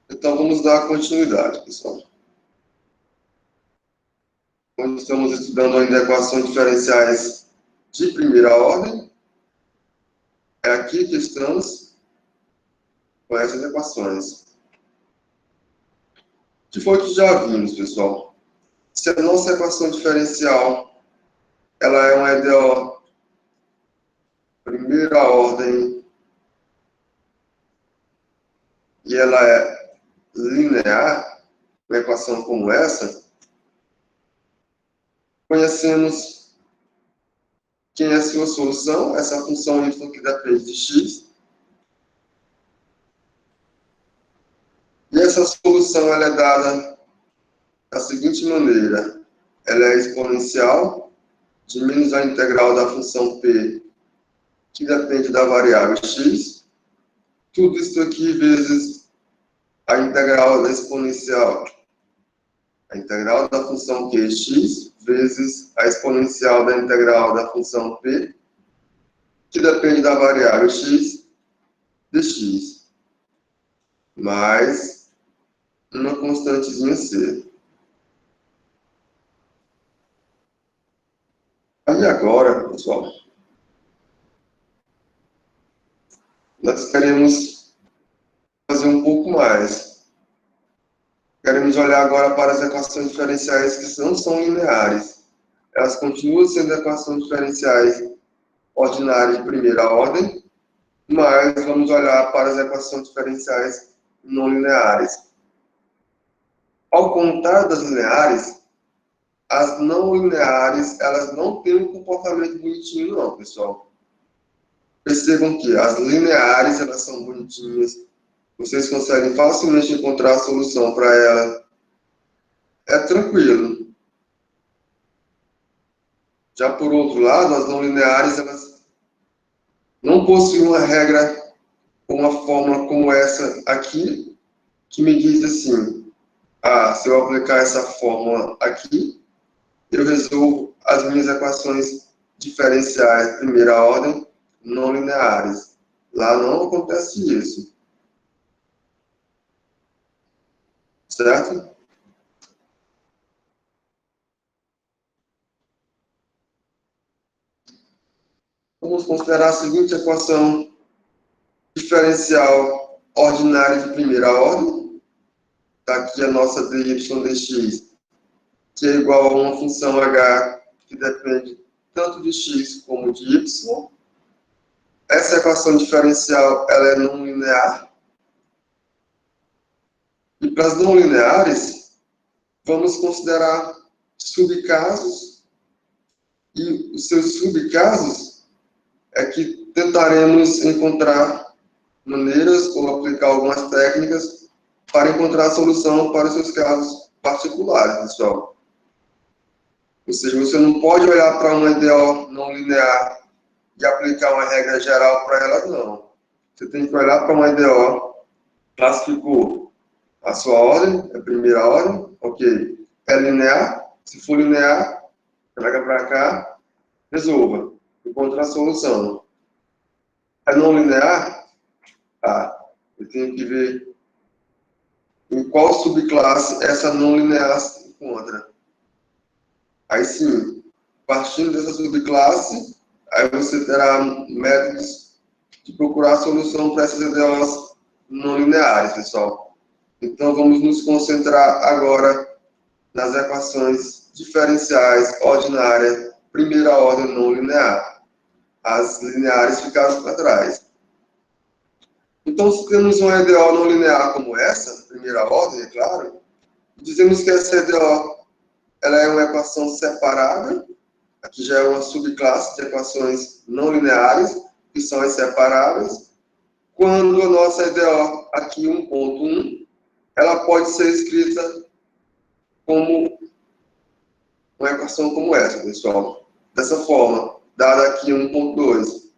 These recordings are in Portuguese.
Então, vamos dar continuidade, pessoal. Quando estamos estudando ainda equações diferenciais de primeira ordem, é aqui que estamos com essas equações. O que foi que já vimos, pessoal? Se a nossa equação diferencial ela é uma EDO primeira ordem e ela é linear, uma equação como essa, conhecemos quem é a sua solução, essa função y que depende de x. E essa solução ela é dada da seguinte maneira: ela é exponencial de menos a integral da função p, que depende da variável x, tudo isso aqui vezes a integral da exponencial, a integral da função qx, vezes a exponencial da integral da função p, que depende da variável x, dx, mais uma constantezinha c. Aí agora, pessoal, nós queremos fazer um pouco mais. Queremos olhar agora para as equações diferenciais que não são lineares. Elas continuam sendo equações diferenciais ordinárias de primeira ordem, mas vamos olhar para as equações diferenciais não lineares. Ao contrário das lineares, as não lineares, elas não têm um comportamento bonitinho não, pessoal. Percebam que as lineares, elas são bonitinhas, vocês conseguem facilmente encontrar a solução para ela. É tranquilo. Já por outro lado, as não lineares, elas não possuem uma regra ou uma fórmula como essa aqui, que me diz assim: se eu aplicar essa fórmula aqui, eu resolvo as minhas equações diferenciais de primeira ordem não lineares. Lá não acontece isso. Certo? Vamos considerar a seguinte equação diferencial ordinária de primeira ordem. Está aqui a nossa dy dx, que é igual a uma função h que depende tanto de x como de y. Essa equação diferencial ela é não linear. E para as não lineares, vamos considerar subcasos. E os seus subcasos é que tentaremos encontrar maneiras ou aplicar algumas técnicas para encontrar a solução para os seus casos particulares, pessoal. Ou seja, você não pode olhar para uma EDO não linear e aplicar uma regra geral para ela, não. Você tem que olhar para uma EDO, classificou a sua ordem, a primeira ordem, ok. É linear, se for linear, traga para cá, resolva, encontra a solução. É não linear, eu tenho que ver em qual subclasse essa não linear se encontra. Aí sim, partindo dessa subclasse, aí você terá métodos de procurar a solução para essas EDOs não lineares, pessoal. Então, vamos nos concentrar agora nas equações diferenciais ordinárias, primeira ordem não linear. As lineares ficaram para trás. Então, se temos uma EDO não linear como essa, primeira ordem, é claro, dizemos que essa EDO ela é uma equação separada. Aqui já é uma subclasse de equações não lineares, que são as separáveis. Quando a nossa EDO, aqui 1.1, ela pode ser escrita como uma equação como essa, pessoal. Dessa forma, dada aqui 1.2,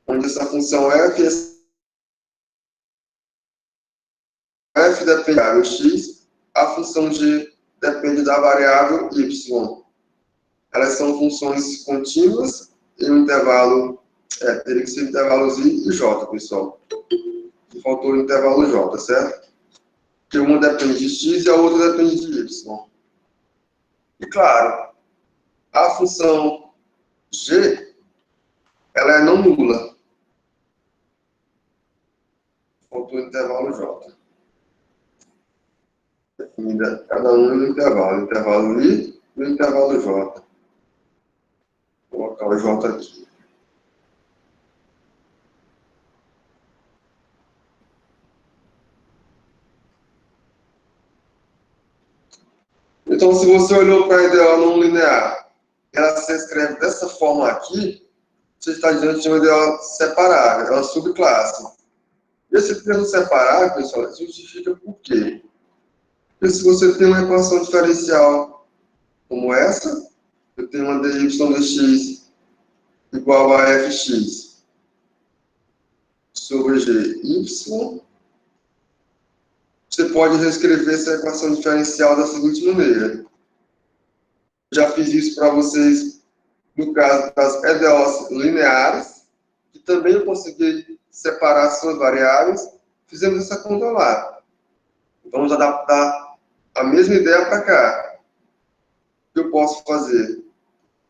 onde essa função f depende da variável x, a função g depende da variável y. Elas são funções contínuas em um intervalo, teria que ser intervalos i e j, pessoal. que faltou o intervalo j, certo? Porque uma depende de x e a outra depende de y. E claro, a função g, ela é não nula. Faltou o intervalo j. Definida cada um no intervalo. Intervalo i e o intervalo j. Vou colocar o j aqui. Então, se você olhou para a EDO não linear, ela se escreve dessa forma aqui, você está diante de uma EDO separável, é uma subclasse. E esse termo separável, pessoal, justifica por quê? Porque se você tem uma equação diferencial como essa, eu tenho uma dy dx igual a fx sobre gy, você pode reescrever essa equação diferencial da seguinte maneira. Já fiz isso para vocês no caso das EDOs lineares, que também eu consegui separar suas variáveis, fizemos essa conta lá. Vamos adaptar a mesma ideia para cá. O que eu posso fazer?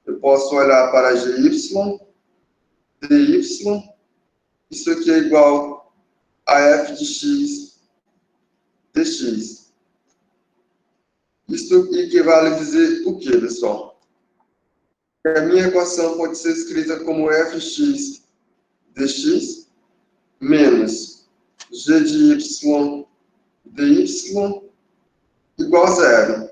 Eu posso olhar para gy, dy, isso aqui é igual a f de x dx. Isso equivale a dizer o que, pessoal? A minha equação pode ser escrita como fx dx menos g de y dy igual a zero.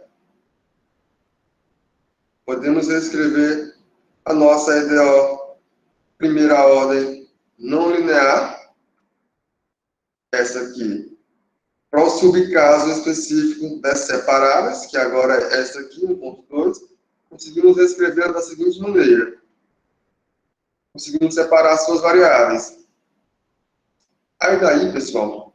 Podemos reescrever a nossa EDO primeira ordem não linear, essa aqui, para o subcaso específico das separáveis, que agora é essa aqui, 1.2, conseguimos reescrever da seguinte maneira. Conseguimos separar as suas variáveis. Aí daí, pessoal,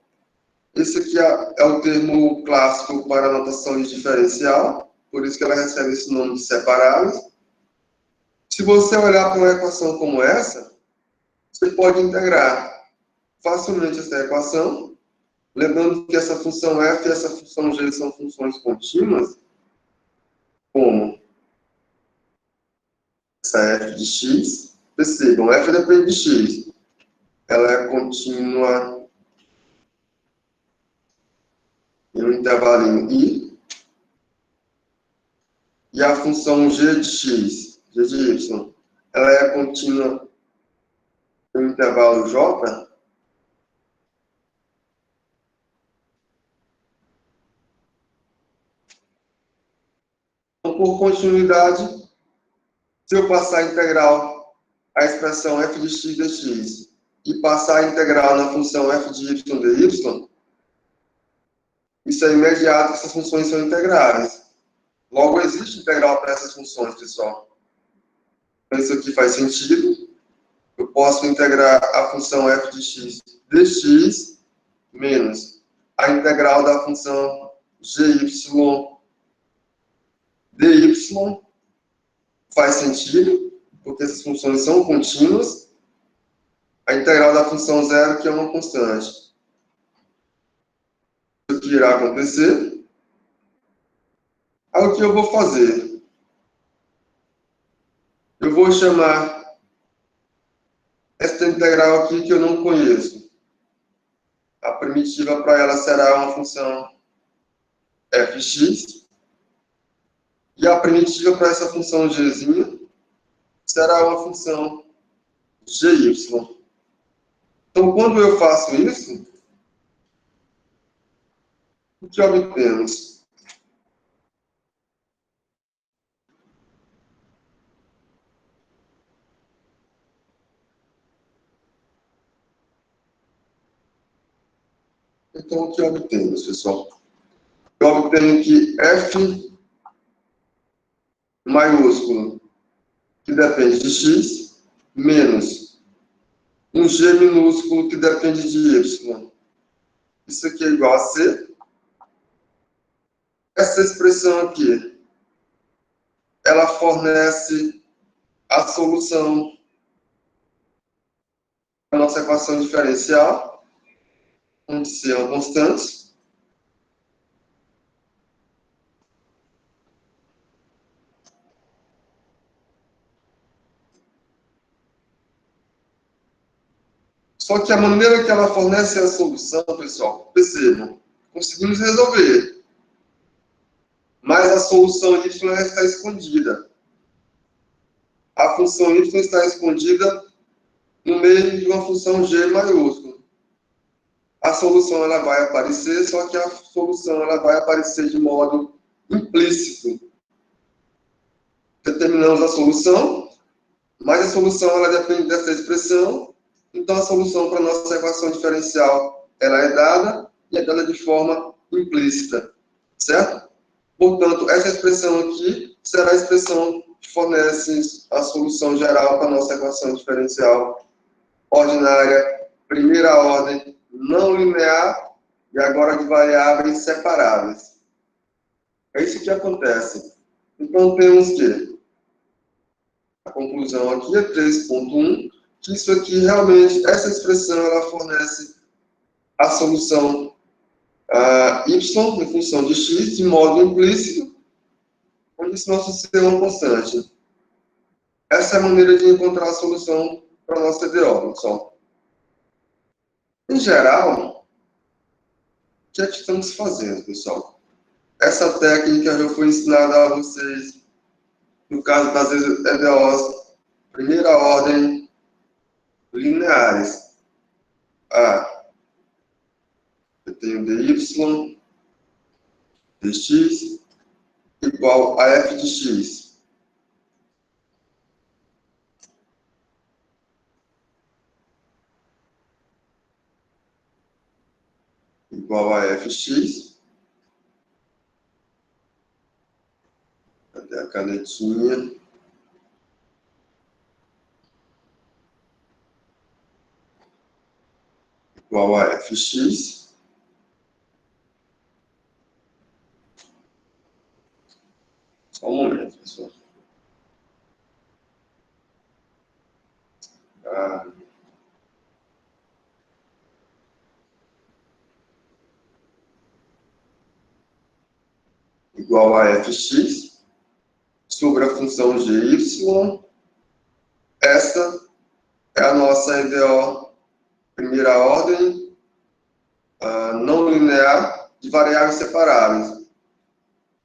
esse aqui é o termo clássico para a notação de diferencial, por isso que ela recebe esse nome de separáveis. Se você olhar para uma equação como essa, você pode integrar facilmente essa equação, lembrando que essa função f e essa função g são funções contínuas, como essa f de x. Percebam, f depende de x. Ela é contínua em um intervalinho i. E a função g de x, g de y, ela é contínua em um intervalo j. Então, por continuidade, se eu passar a integral a expressão f de x dx e passar a integral na função f de y dy, isso é imediato que essas funções são integráveis. Logo, existe integral para essas funções, pessoal. Então, isso aqui faz sentido. Eu posso integrar a função f de x dx menos a integral da função gy dy. Faz sentido, porque essas funções são contínuas. A integral da função zero, que é uma constante. O que irá acontecer? Aí o que eu vou fazer? Eu vou chamar esta integral aqui que eu não conheço. A primitiva para ela será uma função fx. E a primitiva para essa função gzinha será uma função gy. Então, quando eu faço isso, o que obtemos? Então, o que obtemos, pessoal? Eu obtenho que f maiúsculo, que depende de x, menos um g minúsculo, que depende de y. Isso aqui é igual a c. Essa expressão aqui, ela fornece a solução da nossa equação diferencial. onde C é uma constante. Só que a maneira que ela fornece a solução, pessoal, percebam, conseguimos resolver. Mas a solução y está escondida. A função y está escondida no meio de uma função g maiúsculo. A solução ela vai aparecer, só que a solução ela vai aparecer de modo implícito. Determinamos a solução, mas a solução ela depende dessa expressão. Então, a solução para a nossa equação diferencial ela é dada e é dada de forma implícita, certo? Portanto, essa expressão aqui será a expressão que fornece a solução geral para a nossa equação diferencial ordinária, primeira ordem, não linear e agora de variáveis separáveis. É isso que acontece. Então, temos que a conclusão aqui é 3.1, que isso aqui realmente, essa expressão, ela fornece a solução y em função de x de modo implícito, onde esse nosso c é uma constante. Essa é a maneira de encontrar a solução para a nossa EDO, pessoal. Em geral, o que é que estamos fazendo, pessoal? Essa técnica já foi ensinada a vocês no caso das EDOs, primeira ordem, lineares. Eu tenho dy, dx, igual a f de x. Igual a fx. Cadê a canetinha? Igual a fx. Só um momento, pessoal. Igual a fx sobre a função gy. Essa é a nossa EDO primeira ordem, não linear, de variáveis separáveis.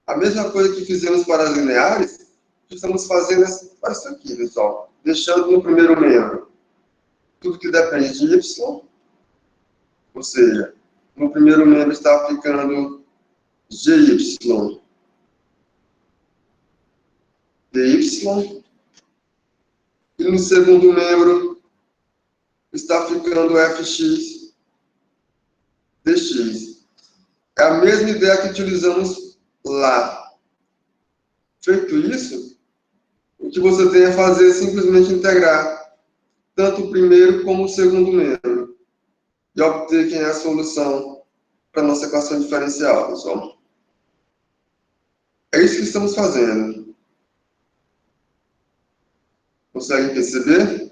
A mesma coisa que fizemos para as lineares, estamos fazendo para isso aqui, pessoal. Deixando no primeiro membro tudo que depende de y, ou seja, no primeiro membro está aplicando gy, dy, e no segundo membro está ficando fx, dx. É a mesma ideia que utilizamos lá. Feito isso, o que você tem a fazer é simplesmente integrar tanto o primeiro como o segundo membro e obter quem é a solução para a nossa equação diferencial, pessoal. É isso que estamos fazendo. Conseguem perceber?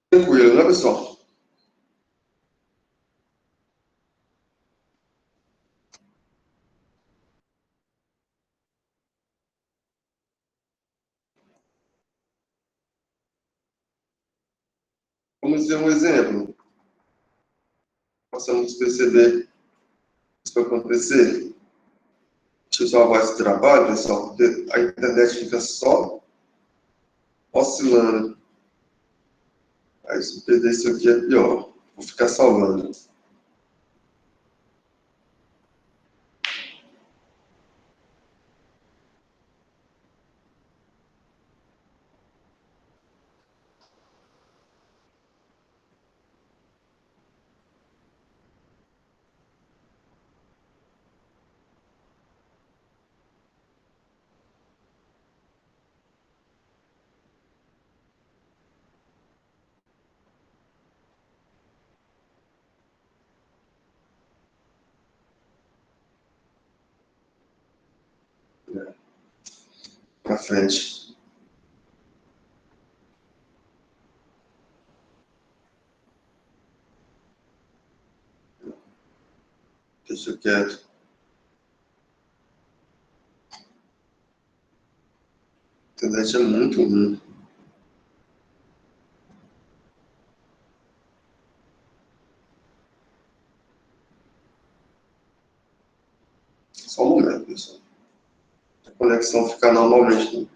Tranquilo, né, pessoal? Vamos ver um exemplo. Possamos perceber isso vai acontecer. Deixa eu salvar esse trabalho, pessoal, porque a internet fica só oscilando. Aí, se eu perder isso aqui, é pior. Vou ficar salvando. Para frente. Deixa quieto. A internet é muito ruim. Só um momento, pessoal. A conexão ficar normalmente.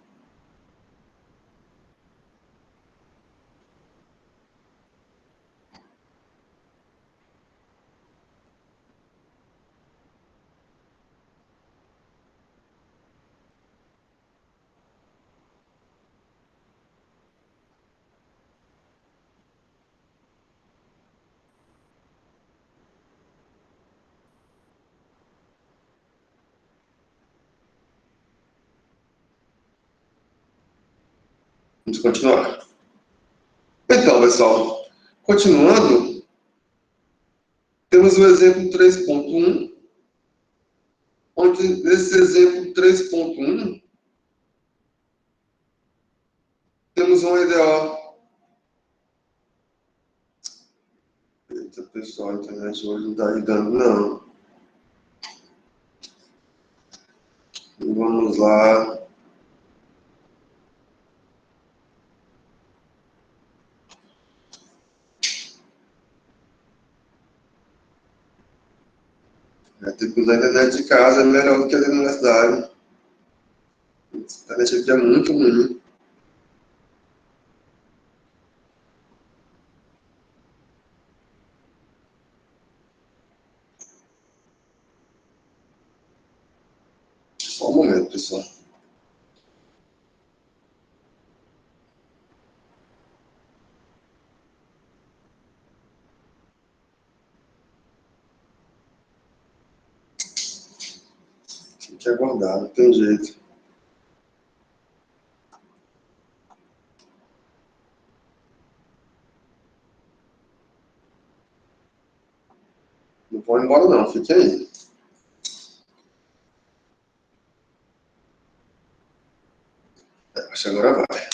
Vamos continuar. Então, pessoal, continuando, temos o exemplo 3.1, onde nesse exemplo 3.1 temos um EDO. Eita, pessoal, a internet hoje não está ajudando, não. Vamos lá. Ter que usar a internet de casa é melhor do que a da universidade. A internet aqui é muito ruim. Só um momento, pessoal. Tem que aguardar, não tem jeito. Não vou embora não, fique aí. Acho que agora vai.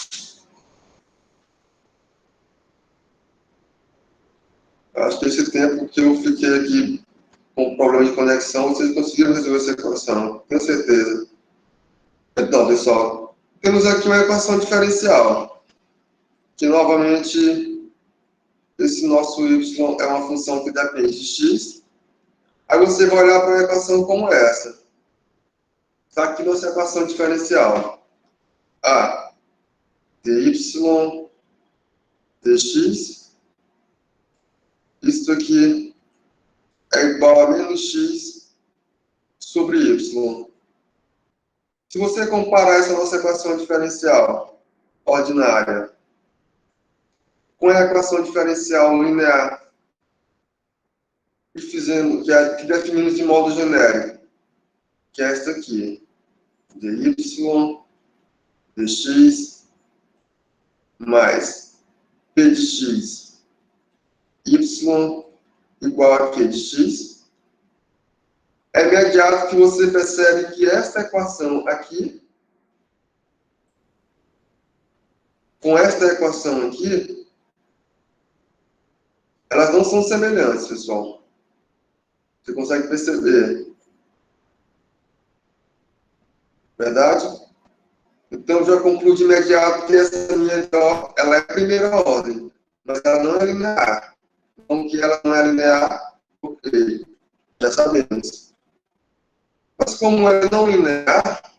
Acho que esse tempo que eu fiquei aqui com problema de conexão, vocês conseguiram resolver essa equação, tenho certeza. Então, pessoal, temos aqui uma equação diferencial, que novamente esse nosso y é uma função que depende de x. Aí você vai olhar para uma equação como essa. Está aqui nossa equação diferencial. A dy dx, isso aqui é igual a menos x sobre y. Se você comparar essa nossa equação diferencial ordinária com a equação diferencial linear que definimos de modo genérico, que é esta aqui, dy dx mais p de x, y igual a q de x, é imediato que você percebe que esta equação aqui, com esta equação aqui, elas não são semelhantes, pessoal. Você consegue perceber? Verdade? Então, já concluo de imediato que essa minha EDO, ela é primeira ordem, mas ela não é linear. Como que ela não é linear? Ok, já sabemos. Mas como ela é não linear,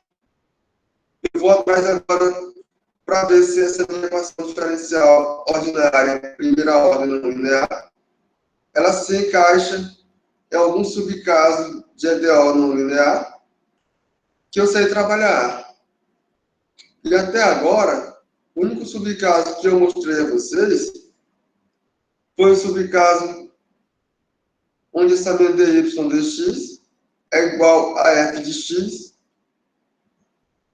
eu vou atrás agora para ver se essa minha equação diferencial ordinária, primeira ordem não linear, ela se encaixa em algum subcaso de EDO não linear que eu sei trabalhar. E até agora, o único subcaso que eu mostrei a vocês foi o subcaso onde essa minha dy dx é igual a f de x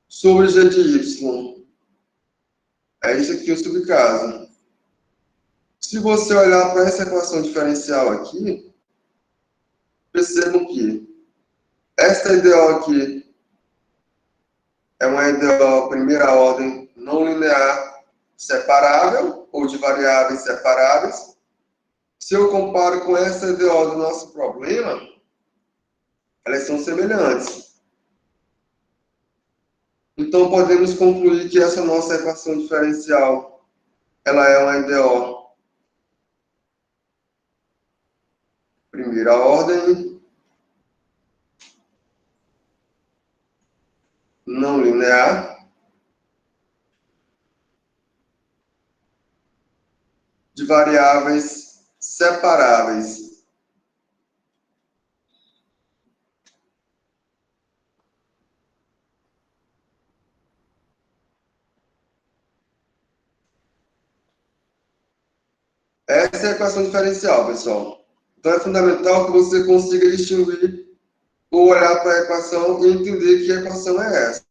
sobre g de y. É isso aqui o subcaso. Se você olhar para essa equação diferencial aqui, percebam que esta EDO aqui é uma EDO primeira ordem não linear separável ou de variáveis separáveis. Se eu comparo com essa EDO do nosso problema, Elas são semelhantes. Então, podemos concluir que essa nossa equação diferencial, ela é uma EDO primeira ordem, não linear, de variáveis separáveis. Essa é a equação diferencial, pessoal. Então, é fundamental que você consiga distinguir ou olhar para a equação e entender que equação é essa.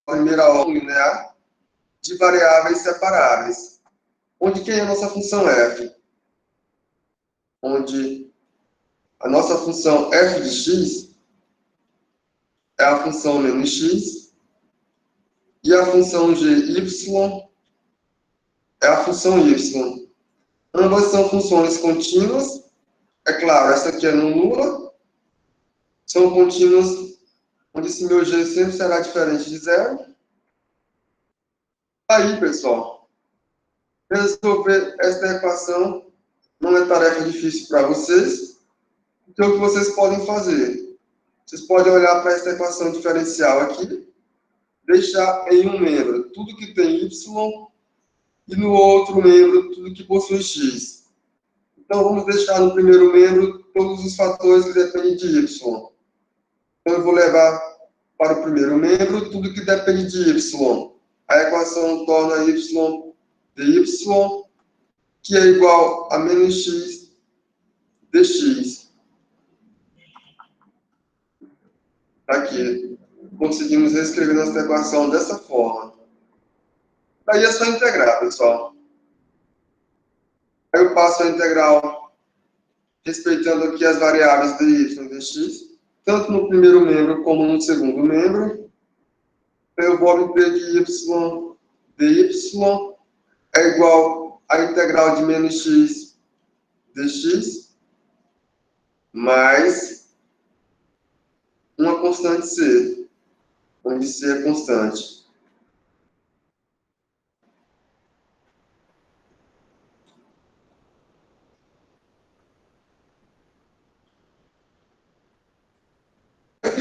Primeira ordem linear de variáveis separáveis. Onde quem é a nossa função f? Onde a nossa função f de x é a função menos x e a função gy é a função y. Ambas são funções contínuas. É claro, essa aqui é não nula. São contínuas onde esse meu g sempre será diferente de zero. Aí, pessoal, resolver esta equação não é tarefa difícil para vocês. Então, o que vocês podem fazer? Vocês podem olhar para esta equação diferencial aqui, deixar em um membro tudo que tem y e no outro membro tudo que possui x. Então, vamos deixar no primeiro membro todos os fatores que dependem de y. Então, eu vou levar para o primeiro membro tudo que depende de y. A equação torna y dy, que é igual a menos x dx. Aqui, conseguimos reescrever nossa equação dessa forma. Daí é só integrar, pessoal. Aí eu passo a integral respeitando aqui as variáveis dy e dx, tanto no primeiro membro como no segundo membro. Eu vou obter que y dy é igual à integral de menos x dx mais uma constante c, onde c é constante.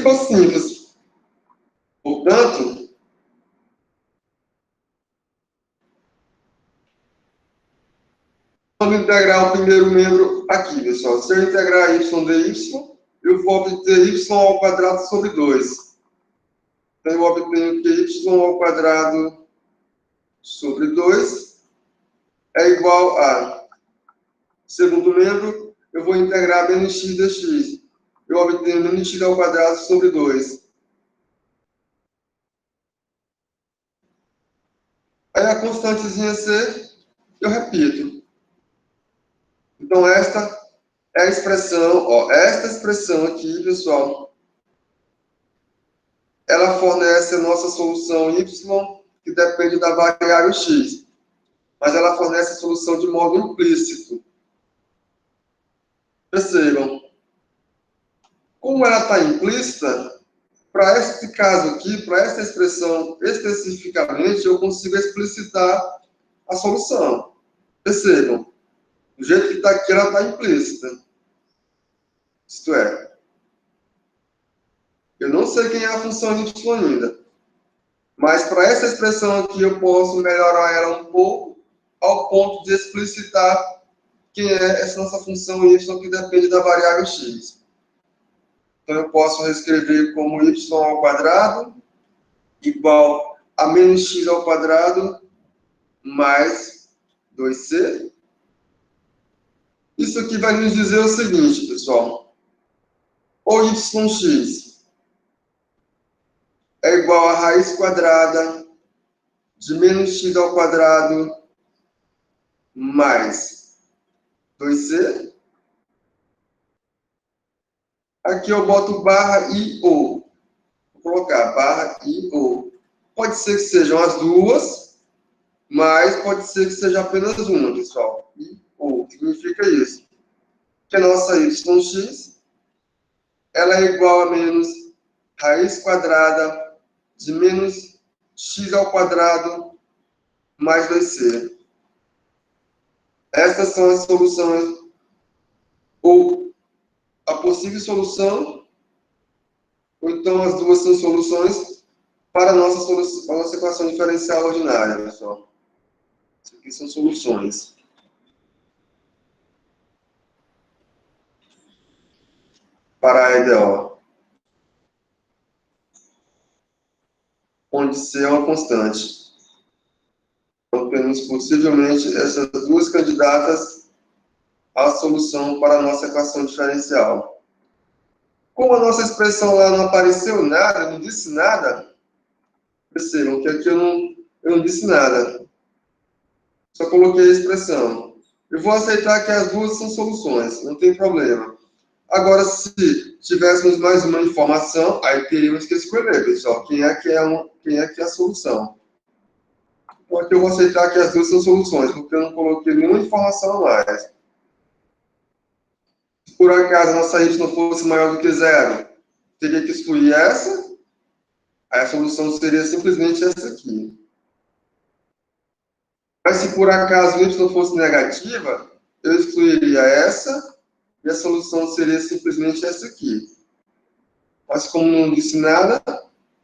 Ficou simples. Portanto, vamos integrar o primeiro membro aqui, pessoal. Se eu integrar y dy, eu vou obter y ao quadrado sobre 2. Então, eu obtenho que y ao quadrado sobre 2 é igual a, segundo membro, eu vou integrar menos x dx. Eu obtenho menos x ao quadrado sobre 2. Aí a constantezinha c, eu repito. Então, esta é a expressão, ó, esta expressão aqui, pessoal, ela fornece a nossa solução y, que depende da variável x. Mas ela fornece a solução de modo implícito. Percebam. Como ela está implícita, para este caso aqui, para esta expressão especificamente, eu consigo explicitar a solução. Percebam. Do jeito que está aqui, ela está implícita. Isto é, eu não sei quem é a função y ainda. Mas para essa expressão aqui, eu posso melhorar ela um pouco, ao ponto de explicitar quem é essa nossa função y que depende da variável x. Então, eu posso reescrever como y ao quadrado igual a menos x ao quadrado mais 2c. Isso aqui vai nos dizer o seguinte, pessoal. O yx é igual a raiz quadrada de menos x ao quadrado mais 2c. Aqui eu boto barra i ou. Vou colocar barra i ou. Pode ser que sejam as duas, mas pode ser que seja apenas uma, pessoal. I ou. Significa isso. Que a nossa yx ela é igual a menos raiz quadrada de menos x ao quadrado mais 2c. Essas são as soluções, ou a possível solução, ou então as duas são soluções para a nossa equação diferencial ordinária, pessoal. Isso aqui são soluções. Para a EDO, onde C é uma constante. Então, temos possivelmente essas duas candidatas à solução para a nossa equação diferencial. Como a nossa expressão lá não apareceu nada, não disse nada, percebam que aqui eu não disse nada. Só coloquei a expressão. Eu vou aceitar que as duas são soluções, não tem problema. Agora, se tivéssemos mais uma informação, aí teríamos que escolher, pessoal, quem é que é a solução. Então, aqui eu vou aceitar que as duas são soluções, porque eu não coloquei nenhuma informação a mais. Se por acaso a nossa y não fosse maior do que zero, teria que excluir essa, aí a solução seria simplesmente essa aqui. Mas se por acaso y fosse negativa, eu excluiria essa, e a solução seria simplesmente essa aqui. Mas como não disse nada,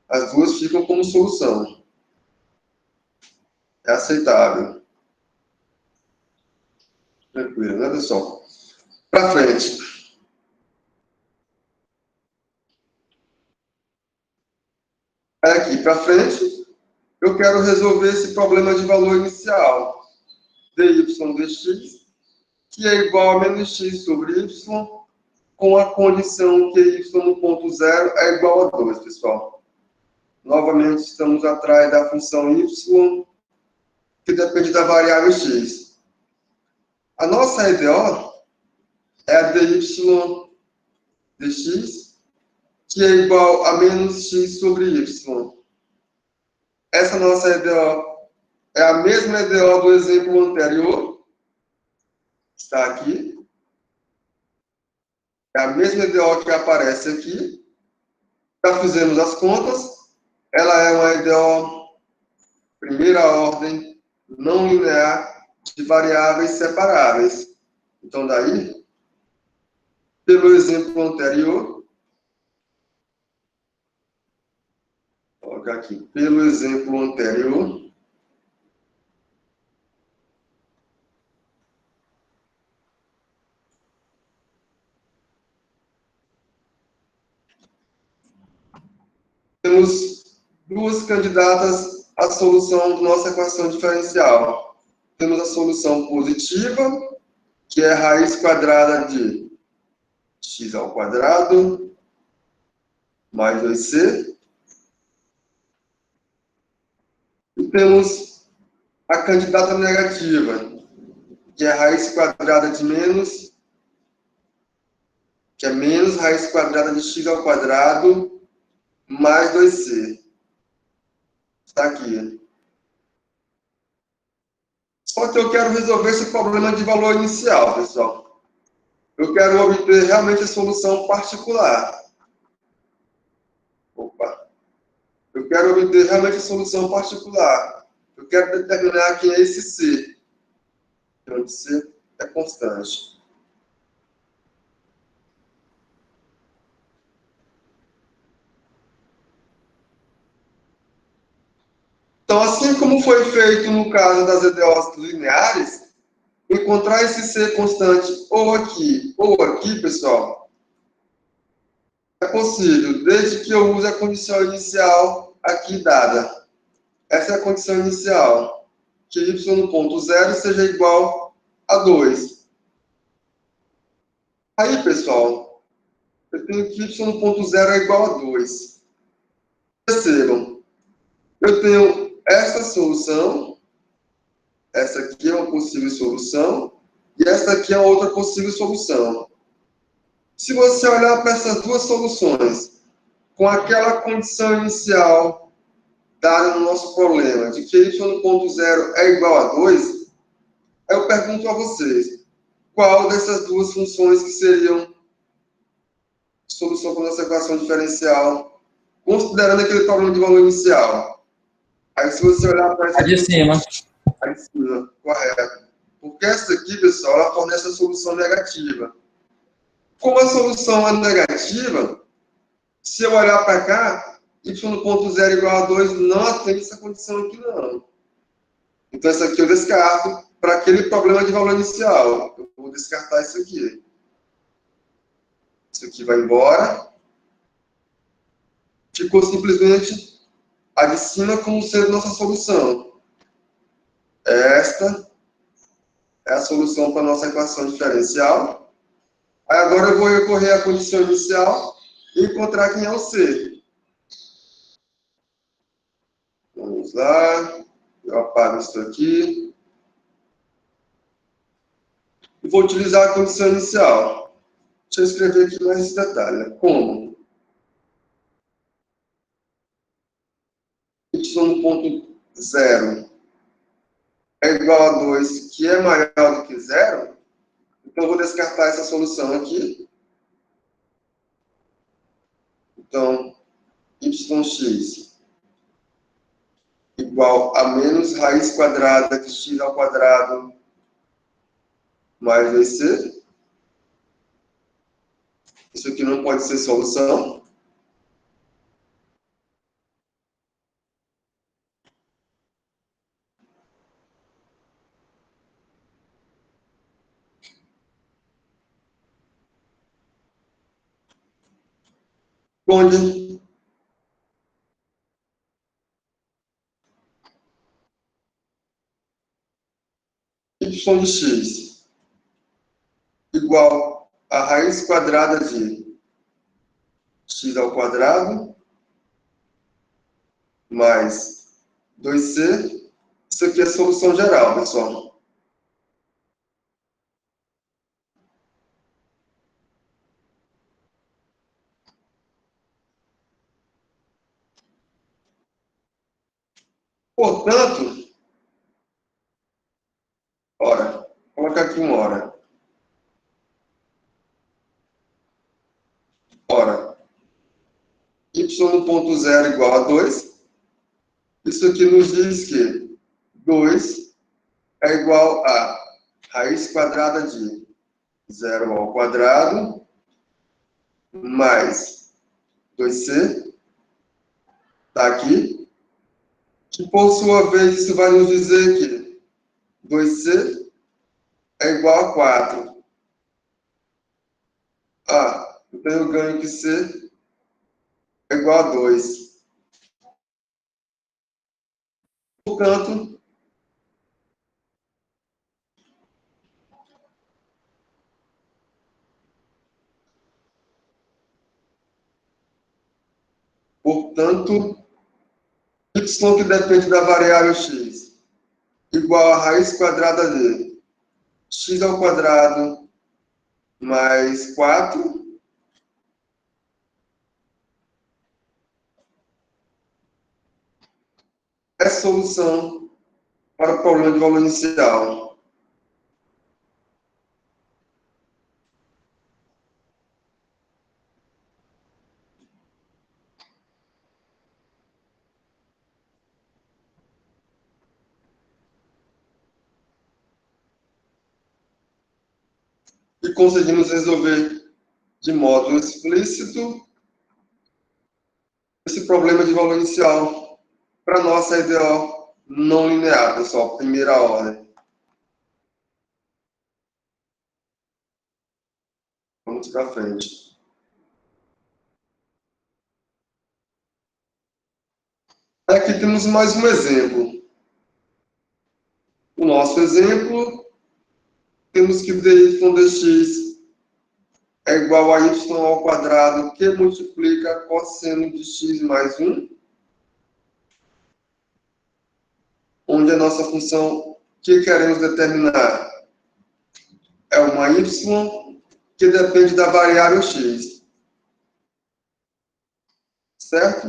as duas ficam como solução. É aceitável. Tranquilo, né, pessoal? Para frente. Aqui para frente, eu quero resolver esse problema de valor inicial. dy dx, que é igual a menos x sobre y, com a condição que y no ponto zero é igual a 2, pessoal. Novamente, estamos atrás da função y, que depende da variável x. A nossa EDO é a dy dx, que é igual a menos x sobre y. Essa nossa EDO é a mesma EDO do exemplo anterior, está aqui. É a mesma EDO que aparece aqui. Já fizemos as contas. Ela é uma EDO primeira ordem, não linear, de variáveis separáveis. Então, daí, pelo exemplo anterior, vou colocar aqui, pelo exemplo anterior, temos duas candidatas à solução da nossa equação diferencial. Temos a solução positiva, que é a raiz quadrada de x ao quadrado mais 2c. E temos a candidata negativa, que é a raiz quadrada de menos, que é menos raiz quadrada de x ao quadrado mais 2c. Está aqui. Só que eu quero resolver esse problema de valor inicial, pessoal. Eu quero obter realmente a solução particular. Opa. Eu quero obter realmente a solução particular. Eu quero determinar quem é esse C. Onde C é constante. Então, assim como foi feito no caso das EDOs lineares, encontrar esse C constante ou aqui, pessoal, é possível, desde que eu use a condição inicial aqui dada. Essa é a condição inicial, que y no ponto zero seja igual a 2. Aí, pessoal, eu tenho que y no ponto zero é igual a 2. Percebam, eu tenho essa solução, essa aqui é uma possível solução, e essa aqui é outra possível solução. Se você olhar para essas duas soluções, com aquela condição inicial dada no nosso problema, de que y no ponto zero é igual a 2, eu pergunto a vocês, qual dessas duas funções que seriam solução para a nossa equação diferencial, considerando aquele problema de valor inicial. Aí, se você olhar para essa... A de cima. A de cima, correto. Porque essa aqui, pessoal, ela fornece a solução negativa. Como a solução é negativa, se eu olhar para cá, y no ponto zero igual a 2 não atende essa condição aqui, não. Então, essa aqui eu descarto para aquele problema de valor inicial. Eu vou descartar isso aqui. Isso aqui vai embora. Ficou simplesmente a de cima como sendo nossa solução. Esta é a solução para a nossa equação diferencial. Aí agora eu vou recorrer à condição inicial e encontrar quem é o C. Vamos lá. Eu apago isso aqui. E vou utilizar a condição inicial. Deixa eu escrever aqui mais esse detalhe. Como? Y no ponto zero é igual a 2, que é maior do que zero. Então, eu vou descartar essa solução aqui. Então, yx igual a menos raiz quadrada de x ao quadrado mais 2c. Isso aqui não pode ser solução. Onde y de x igual a raiz quadrada de x ao quadrado mais 2c. Isso aqui é solução geral, pessoal. Portanto, ora, vou colocar aqui uma hora. Ora, y no ponto zero igual a 2. Isso aqui nos diz que 2 é igual a raiz quadrada de 0 ao quadrado mais 2c, está aqui, que por sua vez isso vai nos dizer que 2c é igual a 4. Ah, então eu ganho que c é igual a 2. Portanto, y que depende da variável x igual a raiz quadrada de x ao quadrado mais 4 é solução para o problema de valor inicial. E conseguimos resolver de modo explícito esse problema de valor inicial para a nossa EDO não linear, pessoal, primeira ordem. Vamos para frente. Aqui temos mais um exemplo. O nosso exemplo, temos que dy dx é igual a y ao quadrado que multiplica cosseno de x mais 1, onde a nossa função que queremos determinar é uma y que depende da variável x. Certo?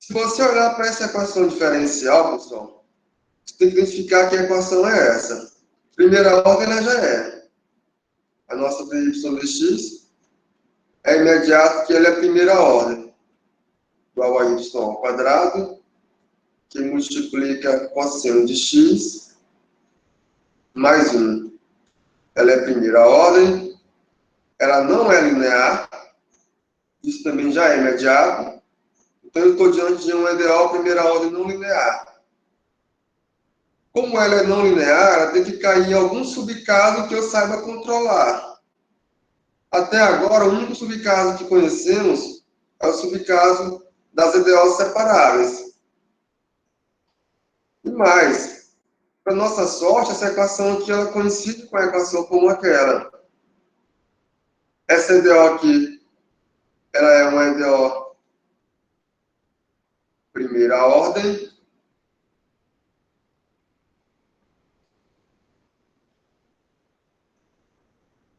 Se você olhar para essa equação diferencial, pessoal, você tem que identificar que a equação é essa. Primeira ordem, ela já é. A nossa dy dx é imediato que ele é primeira ordem, igual a y ao quadrado, que multiplica cosseno de x mais 1. Ela é primeira ordem, ela não é linear, isso também já é imediato, então eu estou diante de um EDO primeira ordem não linear. Como ela é não linear, ela tem que cair em algum subcaso que eu saiba controlar. Até agora, o único subcaso que conhecemos é o subcaso das EDOs separáveis. E mais, para nossa sorte, essa equação aqui ela coincide com a equação comum aquela. Essa EDO aqui, ela é uma EDO primeira ordem,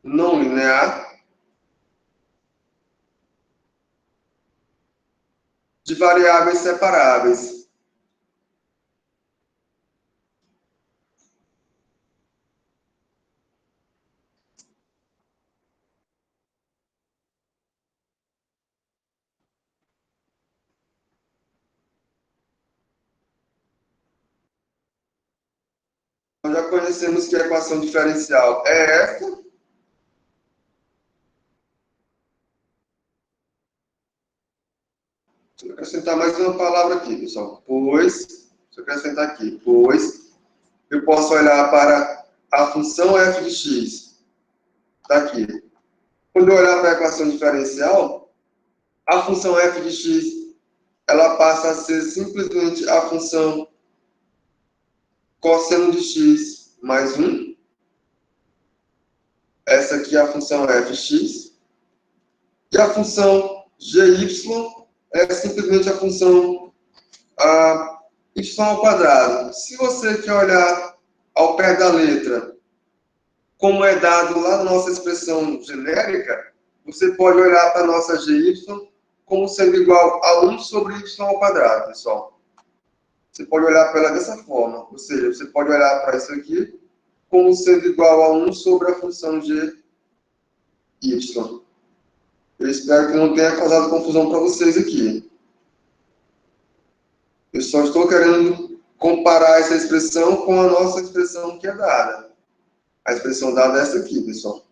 não linear, de variáveis separáveis. Nós já conhecemos que a equação diferencial é esta. Deixa eu acrescentar mais uma palavra aqui, pessoal. Pois, deixa eu acrescentar aqui. Pois, eu posso olhar para a função f de x. Está aqui. Quando eu olhar para a equação diferencial, a função f de x, ela passa a ser simplesmente a função cosseno de x mais 1. Essa aqui é a função fx. E a função gy é simplesmente a função y ao quadrado. Se você quer olhar ao pé da letra, como é dado lá na nossa expressão genérica, você pode olhar para a nossa gy como sendo igual a 1 sobre y ao quadrado, pessoal. Você pode olhar para ela dessa forma. Ou seja, você pode olhar para isso aqui como sendo igual a 1 sobre a função gy. Eu espero que não tenha causado confusão para vocês aqui. Eu só estou querendo comparar essa expressão com a nossa expressão que é dada. A expressão dada é essa aqui, pessoal.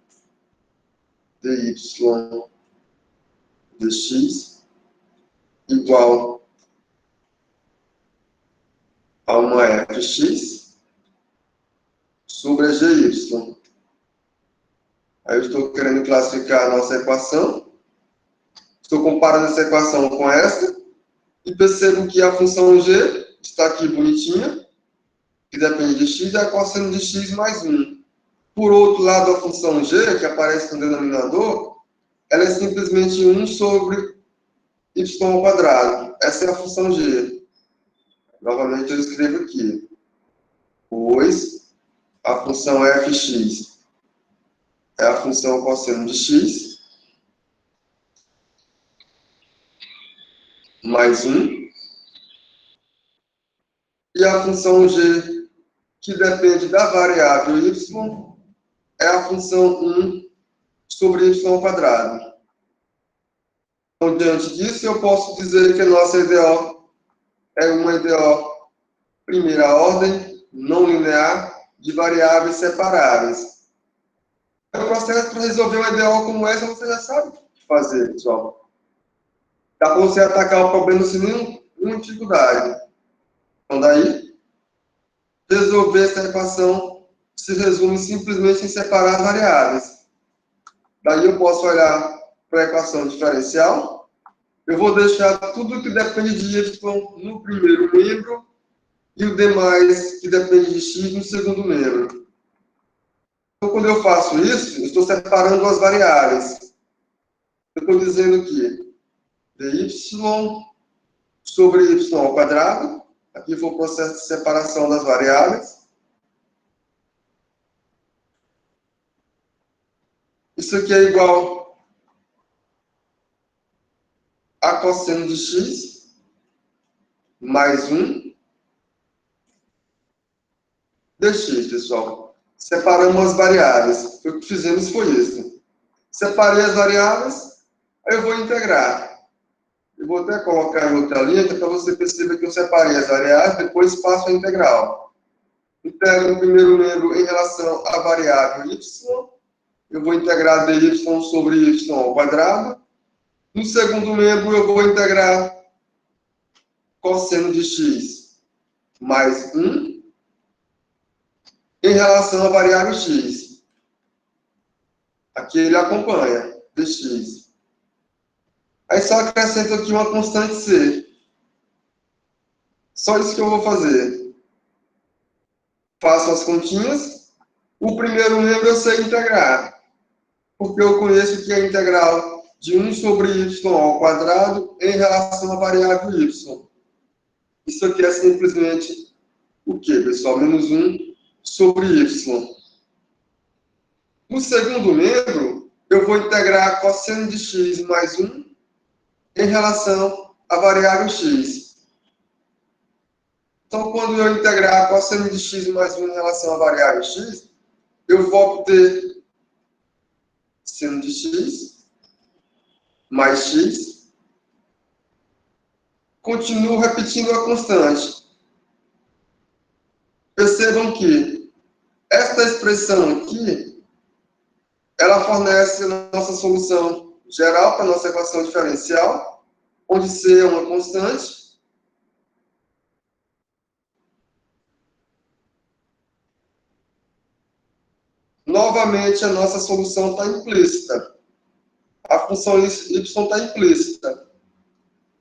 dy dx igual a uma fx sobre a gy. Aí eu estou querendo classificar a nossa equação. Estou comparando essa equação com essa. E percebo que a função g está aqui bonitinha, que depende de x, é a cosseno de x mais 1. Por outro lado, a função g, que aparece no denominador, ela é simplesmente 1 sobre y ao quadrado. Essa é a função g. Novamente eu escrevo aqui. Pois a função fx é a função cosseno de x mais 1. E a função g, que depende da variável y, é a função 1 sobre y ao quadrado. Então, diante disso, eu posso dizer que a nossa EDO é uma EDO primeira ordem, não linear, de variáveis separáveis. O processo para resolver uma EDO como essa, você já sabe o que fazer, pessoal. Dá para você atacar o problema sem nenhuma dificuldade. Então, daí, resolver essa equação se resume simplesmente em separar as variáveis. Daí eu posso olhar para a equação diferencial. Eu vou deixar tudo que depende de y no primeiro membro e o demais que depende de x no segundo membro. Então, quando eu faço isso, eu estou separando as variáveis. Eu estou dizendo que dy sobre y ao quadrado. Aqui foi o processo de separação das variáveis. Isso aqui é igual a cosseno de x mais 1 dx, pessoal. Separamos as variáveis. O que fizemos foi isso. Separei as variáveis, Aí eu vou integrar. Eu vou até colocar em outra linha, que é para você perceber que eu separei as variáveis, depois passo a integral. Integro o primeiro membro em relação à variável y. Eu vou integrar dy sobre y ao quadrado. No segundo membro, eu vou integrar cosseno de x mais 1 em relação à variável x. Aqui ele acompanha dx. Aí só acrescento aqui uma constante c. Só isso que eu vou fazer. Faço as continhas. O primeiro membro eu sei integrar, porque eu conheço que é integral de 1 sobre y ao quadrado em relação à variável y. Isso aqui é simplesmente o quê, pessoal? Menos 1 sobre y. No segundo membro, eu vou integrar cosseno de x mais 1 em relação à variável x. Então, quando eu integrar cosseno de x mais 1 em relação à variável x, eu vou obter seno de x mais x. Continuo repetindo a constante. Percebam que esta expressão aqui, ela fornece a nossa solução geral para a nossa equação diferencial, onde C é uma constante. Novamente, a nossa solução está implícita. A função y está implícita.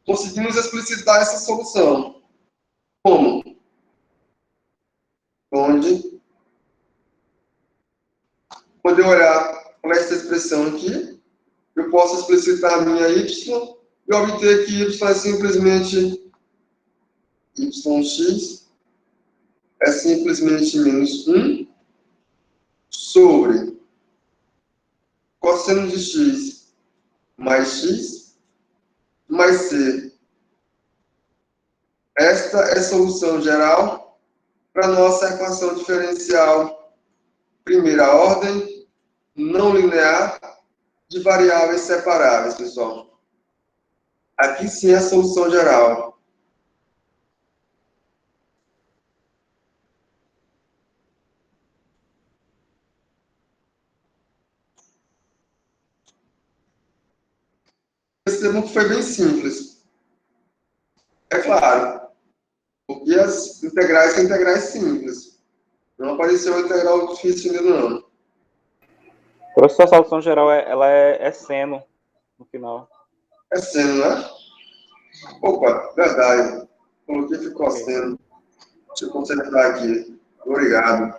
Conseguimos explicitar essa solução. Como? Onde, quando eu olhar para essa expressão aqui, eu posso explicitar a minha y e obter que y é simplesmente yx é simplesmente menos 1 sobre cosseno de x mais x mais c. Esta é a solução geral para a nossa equação diferencial primeira ordem, não linear, de variáveis separáveis, pessoal. Aqui sim é a solução geral. Percebam que foi bem simples. É claro, porque as integrais são integrais simples. Não apareceu uma integral difícil ainda, não. Professor, a solução geral é seno no final. É seno, né? Opa, verdade. Coloquei que ficou seno. Deixa eu consertar aqui. Obrigado.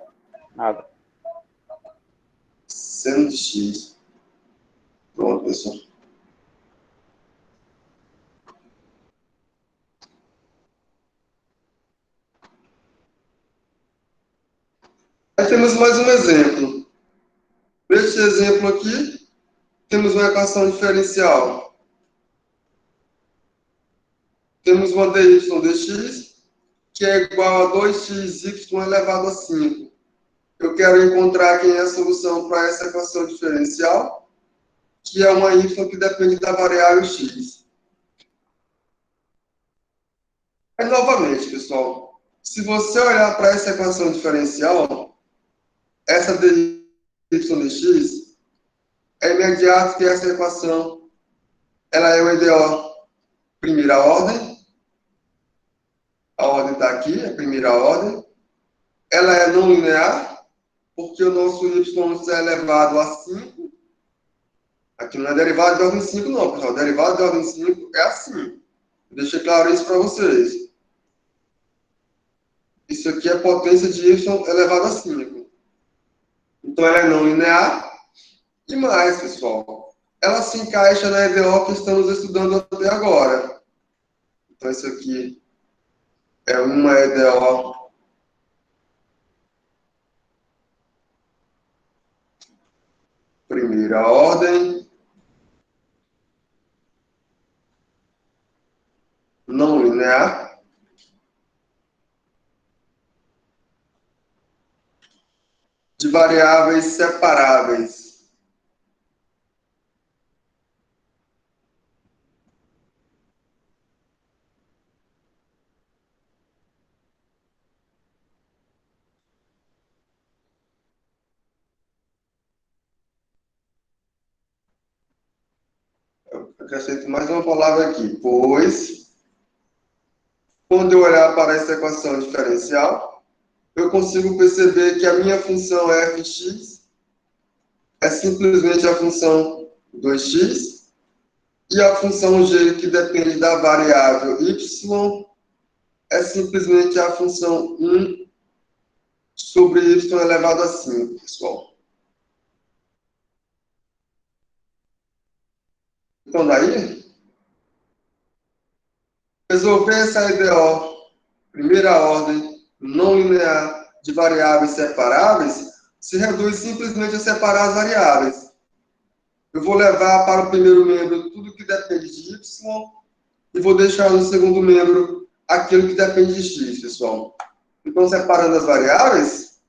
Nada. Seno de x. Pronto, pessoal. Aí temos mais um exemplo. Neste exemplo aqui, temos uma equação diferencial. Temos uma dy dx, que é igual a 2xy elevado a 5. Eu quero encontrar quem é a solução para essa equação diferencial, que é uma y que depende da variável x. Aí, novamente, pessoal, se você olhar para essa equação diferencial, essa dy dx, é imediato que essa equação ela é uma EDO primeira ordem. A ordem está aqui, a primeira ordem. Ela é não linear, porque o nosso y é elevado a 5. Aqui não é derivado de ordem 5, não, pessoal. Derivado de ordem 5 é assim. Deixa claro isso para vocês. Isso aqui é potência de y elevado a 5. Então, ela é não linear. E mais, pessoal, ela se encaixa na EDO que estamos estudando até agora. Então, isso aqui é uma EDO primeira ordem, não linear, de variáveis separáveis. acrescento mais uma palavra aqui, pois, quando eu olhar para essa equação diferencial, eu consigo perceber que a minha função fx é simplesmente a função 2x e a função g, que depende da variável y, é simplesmente a função 1 sobre y elevado a 5, pessoal. Então, daí, resolver essa EDO, primeira ordem, não linear, de variáveis separáveis, se reduz simplesmente a separar as variáveis. Eu vou levar para o primeiro membro tudo que depende de y e vou deixar no segundo membro aquilo que depende de x, pessoal. Então, separando as variáveis,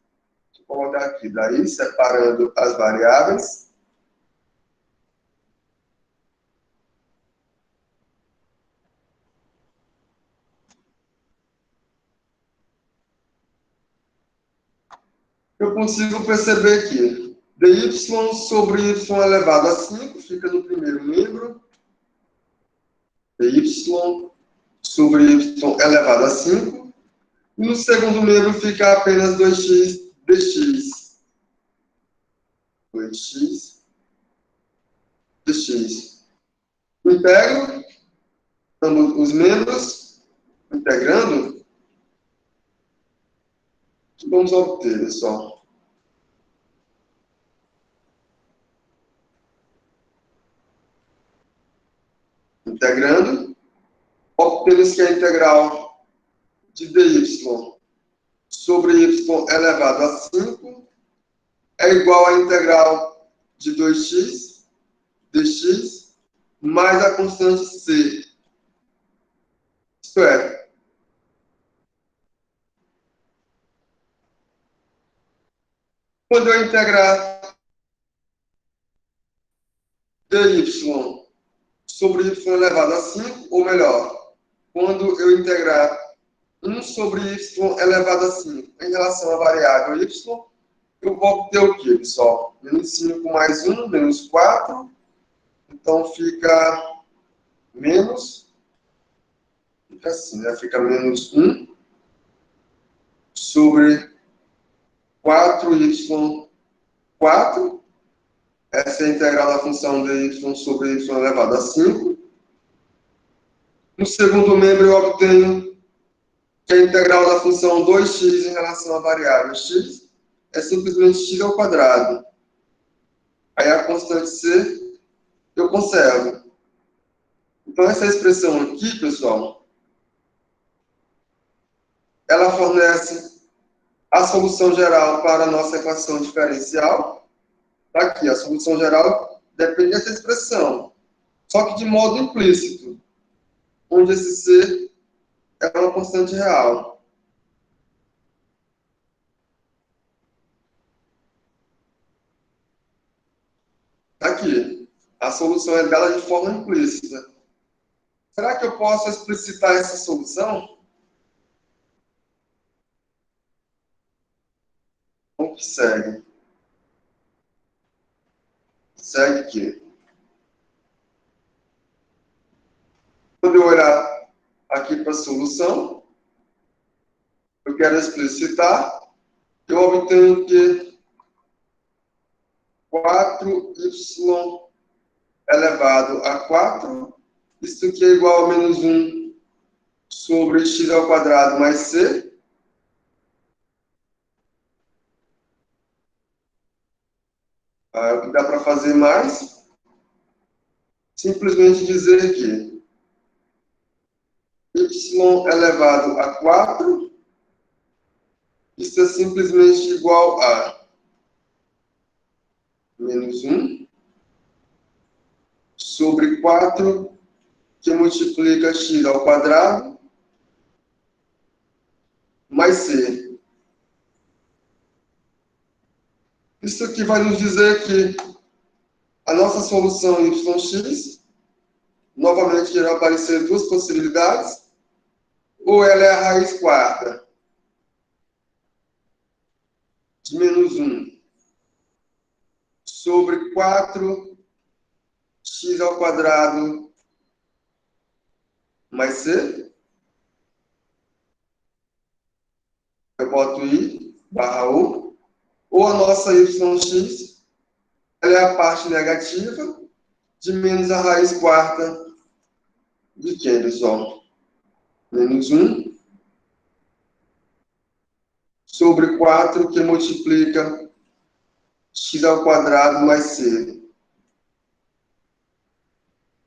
deixa eu colocar aqui, daí, separando as variáveis, eu consigo perceber que dy sobre y elevado a 5 fica no primeiro membro, dy sobre y elevado a 5, e no segundo membro fica apenas 2x dx. 2x dx. Integro ambos os membros, integrando, o que vamos obter, pessoal? Integrando, obtemos que a integral de dy sobre y elevado a 5 é igual à integral de 2x dx mais a constante c. Isto é, quando eu integrar dy sobre y elevado a 5, ou melhor, quando eu integrar 1 sobre y elevado a 5 em relação à variável y, eu vou obter o quê, pessoal? Menos 5 mais 1, menos 4. Então, fica menos, fica assim, né? Fica menos 1 sobre 4y4. Essa é a integral da função dy sobre y elevado a 5. No segundo membro, eu obtenho que a integral da função 2x em relação à variável x é simplesmente x ao quadrado. Aí a constante c eu conservo. Então, essa expressão aqui, pessoal, ela fornece a solução geral para a nossa equação diferencial. Está aqui, a solução geral depende dessa expressão, só que de modo implícito, onde esse c é uma constante real. Está aqui, a solução é dada de forma implícita. Será que eu posso explicitar essa solução? O que segue? Segue que, quando eu olhar aqui para a solução, eu quero explicitar, eu obtenho que 4y elevado a 4, isso aqui é igual a menos 1 sobre x ao quadrado mais c. O que dá para fazer mais? Simplesmente dizer que y elevado a 4, isso é simplesmente igual a menos 1 sobre 4, que multiplica x ao quadrado, mais c. Isso aqui vai nos dizer que a nossa solução yx, novamente irá aparecer duas possibilidades, ou ela é a raiz quarta de menos 1 sobre 4x ao quadrado mais C, eu boto I barra U, ou a nossa YX, ela é a parte negativa de menos a raiz quarta de quê, pessoal? Menos 1 sobre 4, que multiplica x ao quadrado mais c.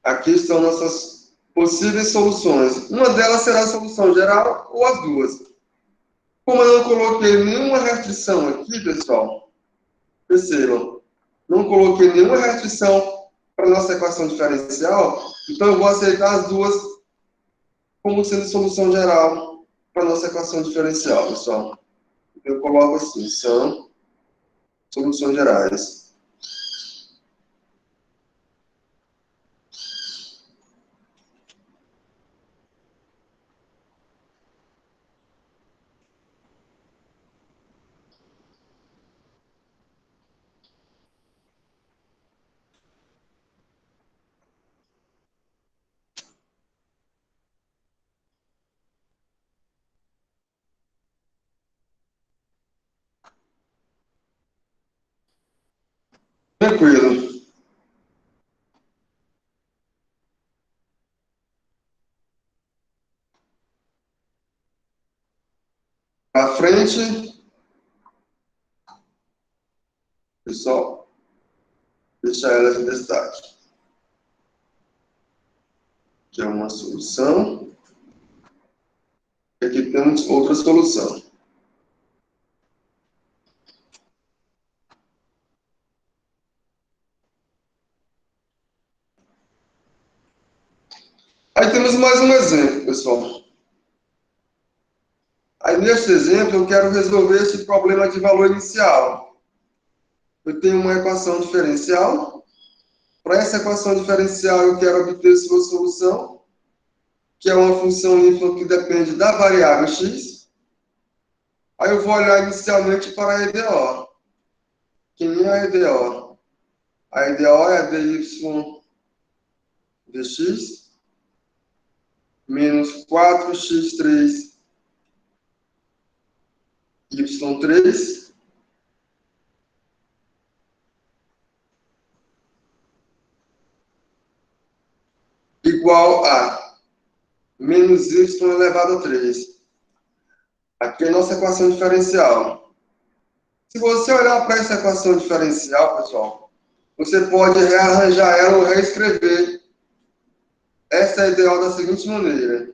Aqui estão nossas possíveis soluções. Uma delas será a solução geral ou as duas. Como eu não coloquei nenhuma restrição aqui, pessoal, percebam, não coloquei nenhuma restrição para a nossa equação diferencial, então eu vou aceitar as duas como sendo solução geral para a nossa equação diferencial, pessoal. Eu coloco assim, são soluções gerais. Tranquilo. À frente, pessoal, deixar elas em destaque. Que é uma solução. E aqui temos outra solução. Aí temos mais um exemplo, pessoal. Aí neste exemplo eu quero resolver esse problema de valor inicial. Eu tenho uma equação diferencial. Para essa equação diferencial eu quero obter sua solução, que é uma função y que depende da variável x. Aí eu vou olhar inicialmente para a EDO. Quem é a EDO? A EDO é a dy dx menos 4x3 y3 igual a menos y elevado a 3. Aqui é a nossa equação diferencial. Se você olhar para essa equação diferencial, pessoal, você pode rearranjar ela ou reescrever essa EDO da seguinte maneira.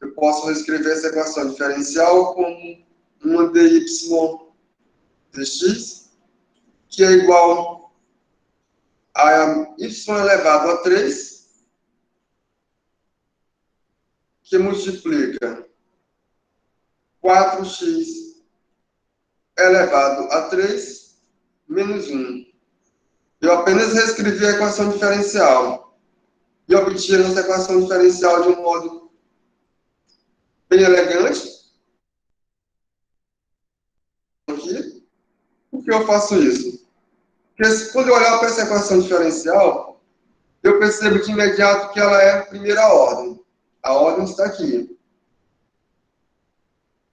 Eu posso reescrever essa equação diferencial como uma dy dx, que é igual a y elevado a 3, que multiplica 4x elevado a 3 menos 1. Eu apenas reescrevi a equação diferencial e obtive a nossa equação diferencial de um modo bem elegante. Aqui. Por que eu faço isso? Porque quando eu olhar para essa equação diferencial, eu percebo de imediato que ela é primeira ordem. A ordem está aqui.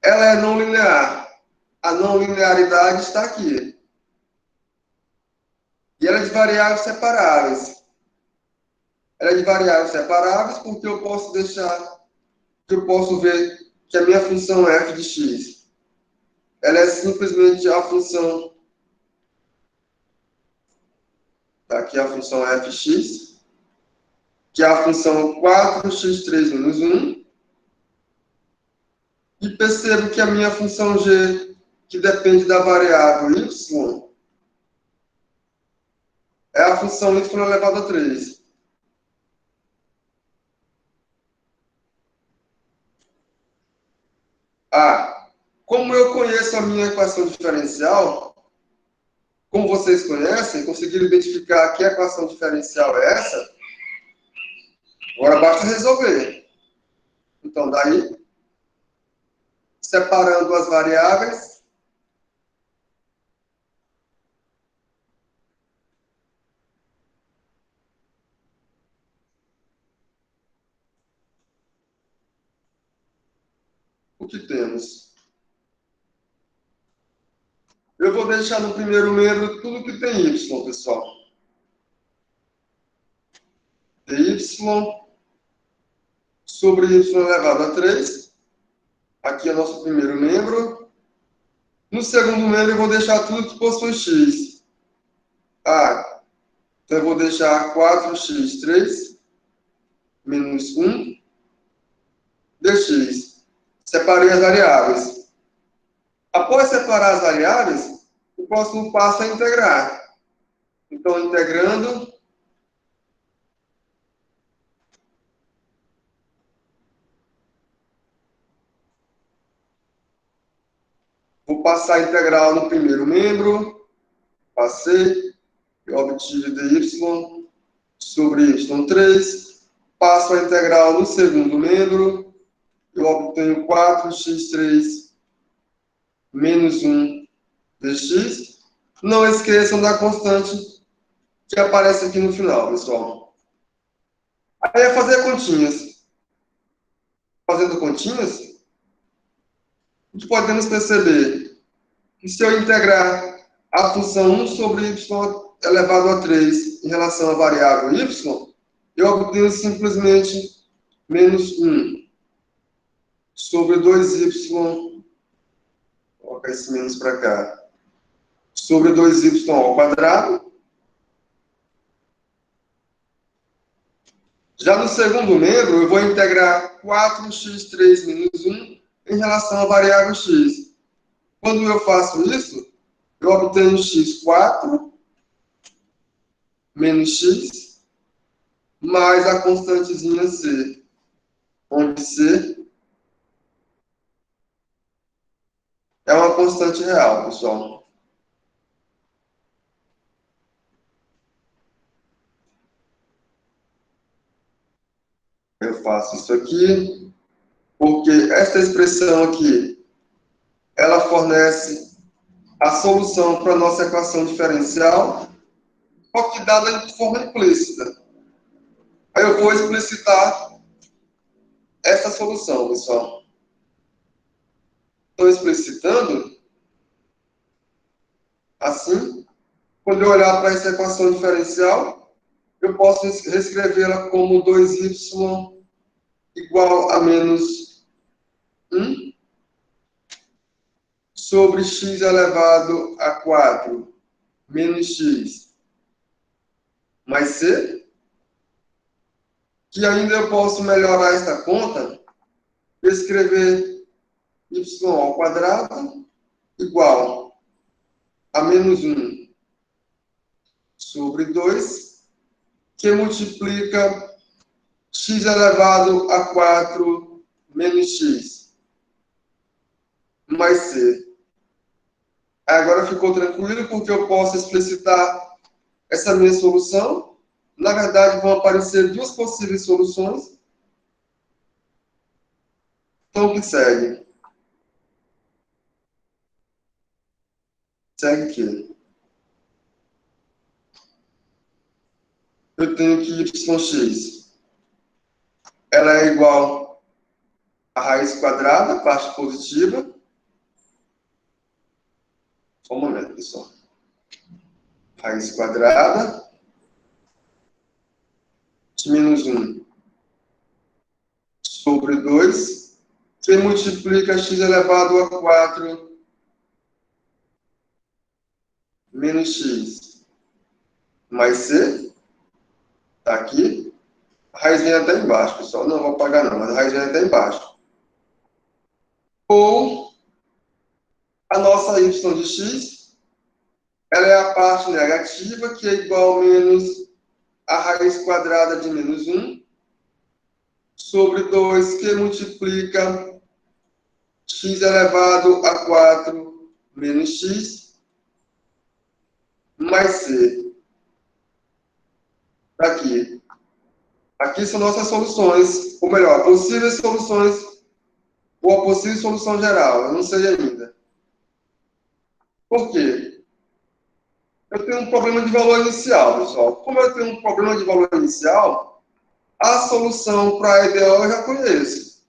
Ela é não linear. A não linearidade está aqui. E ela é de variáveis separáveis. Ela é de variáveis separáveis porque eu posso ver que a minha função f de x, ela é simplesmente a função, tá aqui a função fx, que é a função 4x3 menos 1, e percebo que a minha função g, que depende da variável y, é a função y elevado a 3. Ah, como eu conheço a minha equação diferencial, como vocês conhecem, conseguiram identificar que equação diferencial é essa, agora basta resolver. Então, daí, separando as variáveis, o que temos? Eu vou deixar no primeiro membro tudo que tem y, pessoal. dy sobre y elevado a 3. Aqui é nosso primeiro membro. No segundo membro, eu vou deixar tudo que possui x. Então eu vou deixar 4x3 menos 1 dx. Separei as variáveis. Após separar as variáveis, o próximo passo é integrar. Então, integrando, vou passar a integral no primeiro membro, passei, eu obtive dy sobre y3, passo a integral no segundo membro, eu obtenho 4x3 menos 1 dx. Não esqueçam da constante que aparece aqui no final, pessoal. Aí é fazer continhas. Fazendo continhas, a gente podemos perceber que se eu integrar a função 1 sobre y elevado a 3 em relação à variável y, eu obtenho simplesmente menos 1 sobre 2y, vou colocar esse menos para cá, sobre 2y ao quadrado. Já no segundo membro, eu vou integrar 4x3 menos 1 em relação à variável x. Quando eu faço isso, eu obtenho x4 menos x mais a constantezinha c, onde c é uma constante real, pessoal. Eu faço isso aqui, porque esta expressão aqui, ela fornece a solução para a nossa equação diferencial, só que dada de forma implícita. Aí eu vou explicitar essa solução, pessoal. Estou explicitando assim. Quando eu olhar para essa equação diferencial, eu posso reescrevê-la como 2y igual a menos 1 sobre x elevado a 4 menos x mais c, que ainda eu posso melhorar esta conta e escrever y ao quadrado igual a menos 1 sobre 2, que multiplica x elevado a 4 menos x mais c. Agora ficou tranquilo, porque eu posso explicitar essa minha solução. Na verdade, vão aparecer duas possíveis soluções. Então, o que segue? Segue que eu tenho que yx ela é igual a raiz quadrada, parte positiva. Só um momento, pessoal. Raiz quadrada de menos 1 sobre 2, que multiplica x elevado a 4 menos x mais c. Está aqui. A raiz vem até embaixo, pessoal. Não vou apagar não, mas a raiz vem até embaixo. Ou a nossa y de x, ela é a parte negativa, que é igual a menos a raiz quadrada de menos 1 sobre 2, que multiplica x elevado a 4 menos x mais c. Está aqui. Aqui são nossas soluções, ou melhor, possíveis soluções, ou a possível solução geral, eu não sei ainda. Por quê? Eu tenho um problema de valor inicial, pessoal. Como eu tenho um problema de valor inicial, a solução para a EDO eu já conheço.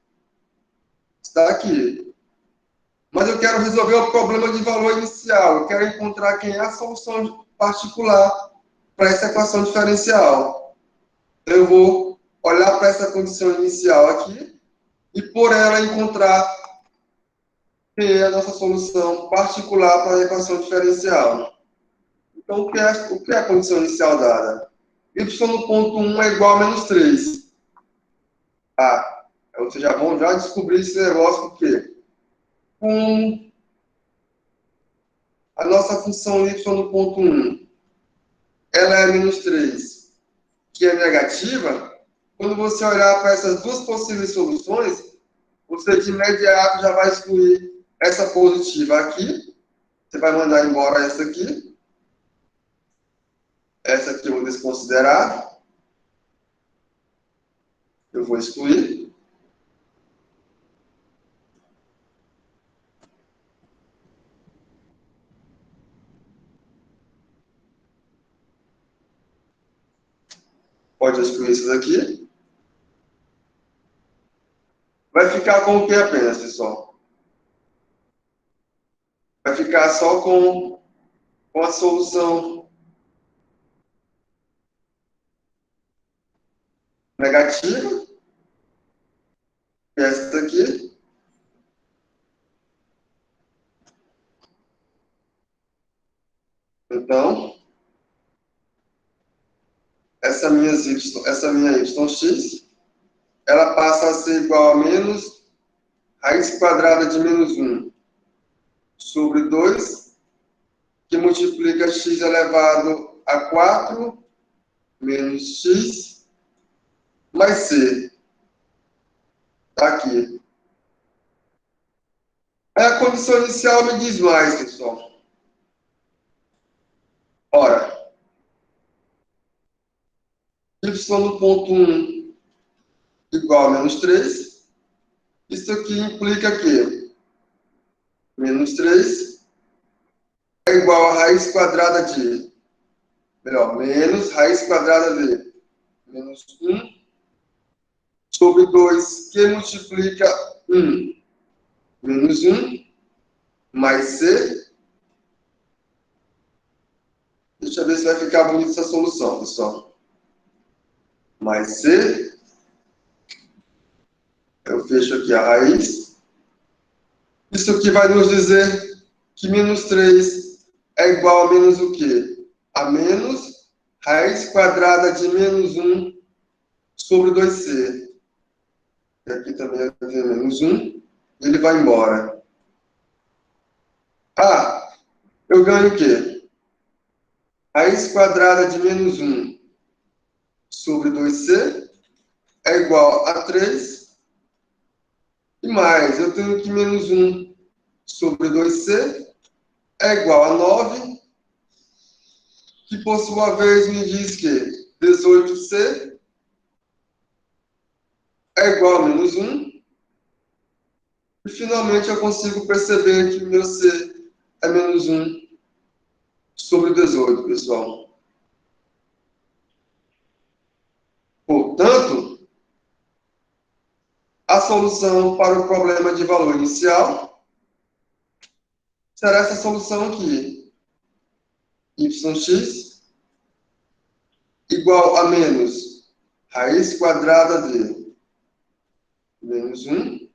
Está aqui. Mas eu quero resolver o problema de valor inicial. Eu quero encontrar quem é a solução particular para essa equação diferencial. Eu vou olhar para essa condição inicial aqui e, por ela, encontrar quem é a nossa solução particular para a equação diferencial. Então, o que é a condição inicial dada? Y no ponto 1 é igual a menos 3. Vocês já vão descobrir esse negócio, por quê? Com a nossa função y no ponto 1, ela é menos 3, que é negativa. Quando você olhar para essas duas possíveis soluções, você de imediato já vai excluir essa positiva aqui. Você vai mandar embora essa aqui. Essa aqui eu vou desconsiderar. Eu vou excluir. Pode excluir isso daqui. Vai ficar com o que apenas, pessoal? Vai ficar só com a solução negativa, que é essa daqui. Então, essa minha yx, ela passa a ser igual a menos raiz quadrada de menos 1 sobre 2, que multiplica x elevado a 4 menos x mais c. Está aqui. A condição inicial me diz mais, pessoal. Ora, y no ponto 1 igual a menos 3. Isso aqui implica que menos 3 é igual a raiz quadrada de, menos raiz quadrada de menos 1 sobre 2, que multiplica 1 menos 1 mais c. Deixa eu ver se vai ficar bonita essa solução, pessoal. Mais c. Eu fecho aqui a raiz. Isso aqui vai nos dizer que menos 3 é igual a menos o quê? A menos raiz quadrada de menos 1 sobre 2c. E aqui também vai ter menos 1. Ele vai embora. Eu ganho o quê? Raiz quadrada de menos 1 sobre 2c é igual a 3. E mais, eu tenho que menos 1 sobre 2c é igual a 9, que por sua vez me diz que 18c é igual a menos 1. E finalmente eu consigo perceber que o meu c é menos 1 sobre 18, pessoal. Portanto, a solução para o problema de valor inicial será essa solução aqui. Yx igual a menos raiz quadrada de menos 1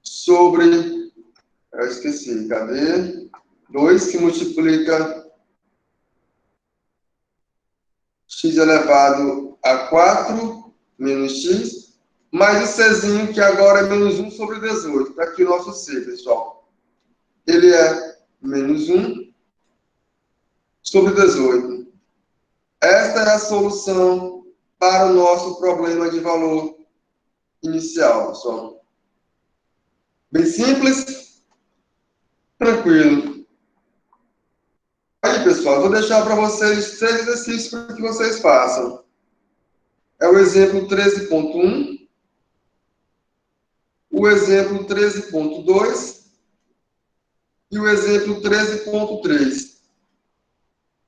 sobre, eu esqueci, cadê? 2 que multiplica x elevado a 4 menos x, mais o czinho, que agora é menos 1 sobre 18. Está aqui o nosso c, pessoal. Ele é menos 1 sobre 18. Esta é a solução para o nosso problema de valor inicial, pessoal. Bem simples, tranquilo. Aí, pessoal, eu vou deixar para vocês 3 exercícios para que vocês façam. É o exemplo 13.1, o exemplo 13.2 e o exemplo 13.3.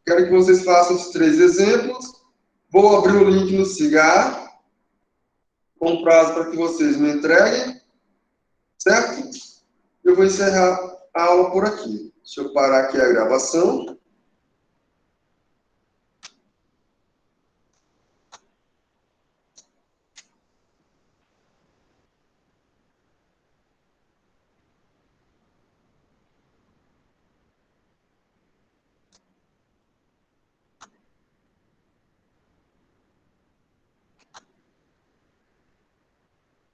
Quero que vocês façam os 3 exemplos. Vou abrir o link no Cigar, com prazo para que vocês me entreguem, certo? eu vou encerrar a aula por aqui. Deixa eu parar aqui a gravação.